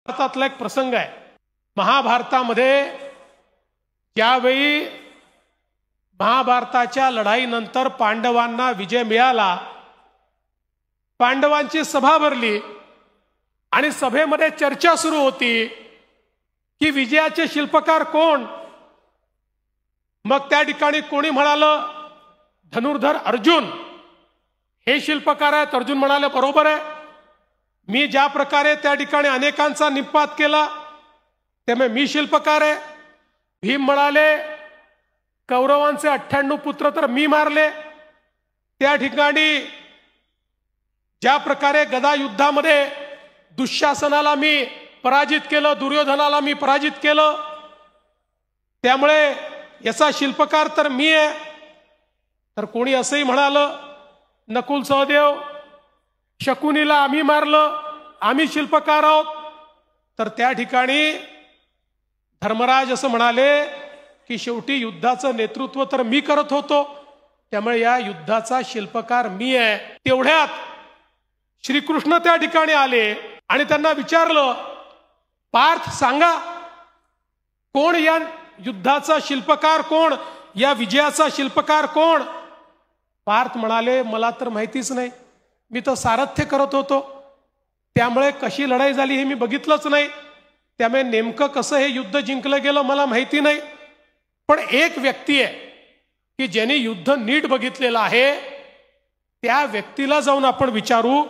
भारतातला एक प्रसंग आहे। महाभारतामध्ये ज्यावेळी महाभारताच्या लढाईनंतर पांडवांना विजय मिळाला, पांडवांची सभा भरली आणि सभेमध्ये चर्चा सुरू होती की विजयाचे शिल्पकार कोण। मग त्या ठिकाणी कोणी म्हणालं धनुर्धर अर्जुन हे शिल्पकार आहेत। अर्जुन म्हणाले बरोबर आहे, मी ज्या प्रकारे त्या ठिकाणी अनेकांचा निपात केला त्यामुळे मी शिल्पकार आहे। भीम म्हणाले कौरवांचे 98 पुत्र तर मी मारले। त्या ठिकाणी ज्या प्रकारे गदा युद्धामध्ये दुःशासनाला मी पराजित केलं, दुर्योधनाला मी पराजित केलं, त्यामुळे याचा शिल्पकार तर मी आहे। तर कोणी असंही म्हणालं नकुल सहदेव शकुनीला आम्ही मारलं, आम्ही शिल्पकार आहोत। तर त्या ठिकाणी धर्मराज असं म्हणाले की शेवटी युद्धाचं नेतृत्व तर मी करत होतो, त्यामुळे या युद्धाचा शिल्पकार मी आहे। तेवढ्यात श्रीकृष्ण त्या ठिकाणी आले आणि त्यांना विचारलं पार्थ सांगा कोण या युद्धाचा शिल्पकार कोण, या विजयाचा शिल्पकार कोण। पार्थ म्हणाले मला तर माहितीच नाही, मी तर सारथ्य करत होतो, त्यामुळे कशी लढाई झाली हे मी बघितलंच नाही, त्यामुळे नेमकं कसं हे युद्ध जिंकलं गेलं मला माहिती नाही। पण एक व्यक्ती आहे की ज्याने युद्ध नीट बघितलेलं आहे, त्या व्यक्तीला जाऊन आपण विचारू।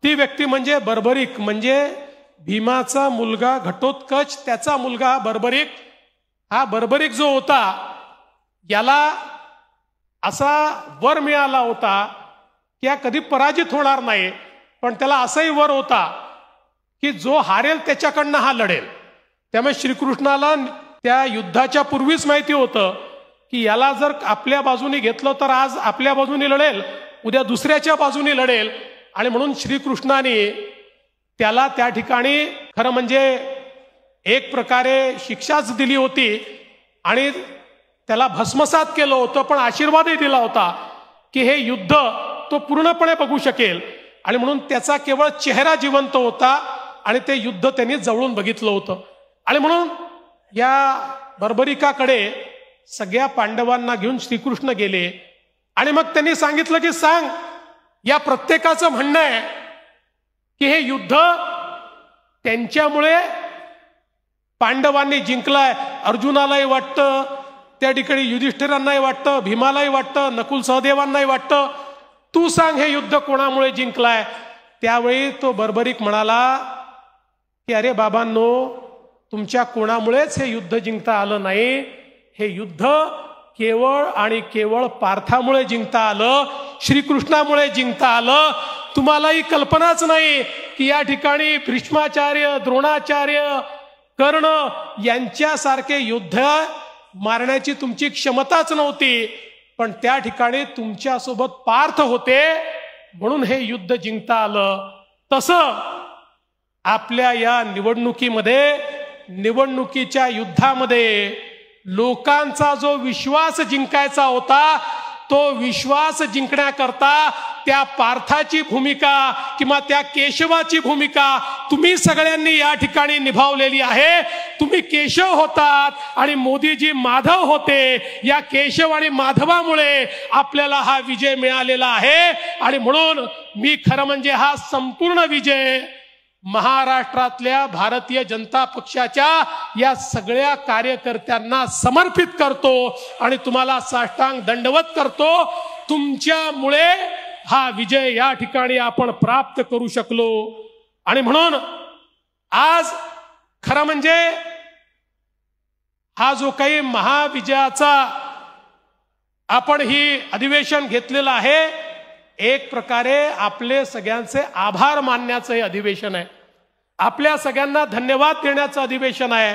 ती व्यक्ती म्हणजे बर्बरिक, म्हणजे भीमाचा मुलगा घटोत्कच, त्याचा मुलगा बर्बरिक। हा बर्बरिक जो होता याला असा वर मिळाला होता की हा कधी पराजित होणार नाही, पण त्याला असाही वर होता की जो हारेल त्याच्याकडनं हा लढेल। त्यामुळे श्रीकृष्णाला त्या युद्धाच्या पूर्वीच माहिती होतं की याला जर आपल्या बाजूने घेतलं तर आज आपल्या बाजूने लढेल, उद्या दुसऱ्याच्या बाजूने लढेल, आणि म्हणून श्रीकृष्णाने त्याला त्या ठिकाणी खरं म्हणजे एक प्रकारे शिक्षाच दिली होती आणि त्याला भस्मसात केलं होतं, पण आशीर्वादही दिला होता की हे युद्ध तो पूर्णपणे बघू शकेल, आणि म्हणून त्याचा केवळ चेहरा जिवंत होता आणि ते युद्ध त्यांनी जवळून बघितलं होतं। आणि म्हणून या बर्बरिकाकडे सगळ्या पांडवांना घेऊन श्रीकृष्ण गेले आणि मग त्यांनी सांगितलं की सांग, या प्रत्येकाचं म्हणणं आहे की हे युद्ध त्यांच्यामुळे पांडवांनी जिंकलाय। अर्जुनालाही वाटतं, त्या ठिकाणी युधिष्ठिरांनाही वाटतं, भीमालाही वाटतं, नकुल सहदेवांनाही वाटतं, तू सांग हे युद्ध कोणामुळे जिंकलाय। त्यावेळी तो बर्बरिक म्हणाला की अरे बाबांनो, तुमच्या कोणामुळेच हे युद्ध जिंकता आलं नाही, हे युद्ध केवळ आणि केवळ पार्थामुळे जिंकता आलं, श्रीकृष्णामुळे जिंकता आलं। तुम्हालाही कल्पनाच नाही की या ठिकाणी भीष्माचार्य, द्रोणाचार्य, कर्ण यांच्यासारखे युद्ध मारण्याची तुमची क्षमताच नव्हती, पण त्या ठिकाणी तुमच्यासोबत पार्थ होते म्हणून हे युद्ध जिंकता आलं। तसं आपल्या या निवडणुकीच्या युद्धामध्ये लोकांचा जो विश्वास जिंकायचा होता, तो विश्वास जिंकण्याकरता त्या पार्थाची भूमिका किंवा त्या केशवाची भूमिका तुम्ही सगळ्यांनी या ठिकाणी निभावलेली आहे। तुम्ही केशव होतात आणि मोदीजी माधव होते। या केशव आणि माधवामुळे आपल्याला हा विजय मिळालेला आहे, आणि म्हणून मी खरं म्हणजे हा संपूर्ण विजय महाराष्ट्रातल्या भारतीय जनता पक्षाच्या या सगळ्या कार्यकर्त्यांना समर्पित करतो आणि तुम्हाला साष्टांग दंडवत करतो। तुमच्यामुळे हा विजय या ठिकाणी आपण प्राप्त करू शकलो, आणि म्हणून आज खरं म्हणजे हा जो काही महाविजयाचा आपण ही अधिवेशन घेतलेलं आहे, एक प्रकारे आपले सगळ्यांचे आभार मानण्याचं हे अधिवेशन आहे, आपल्या सगळ्यांना धन्यवाद देण्याचं अधिवेशन आहे।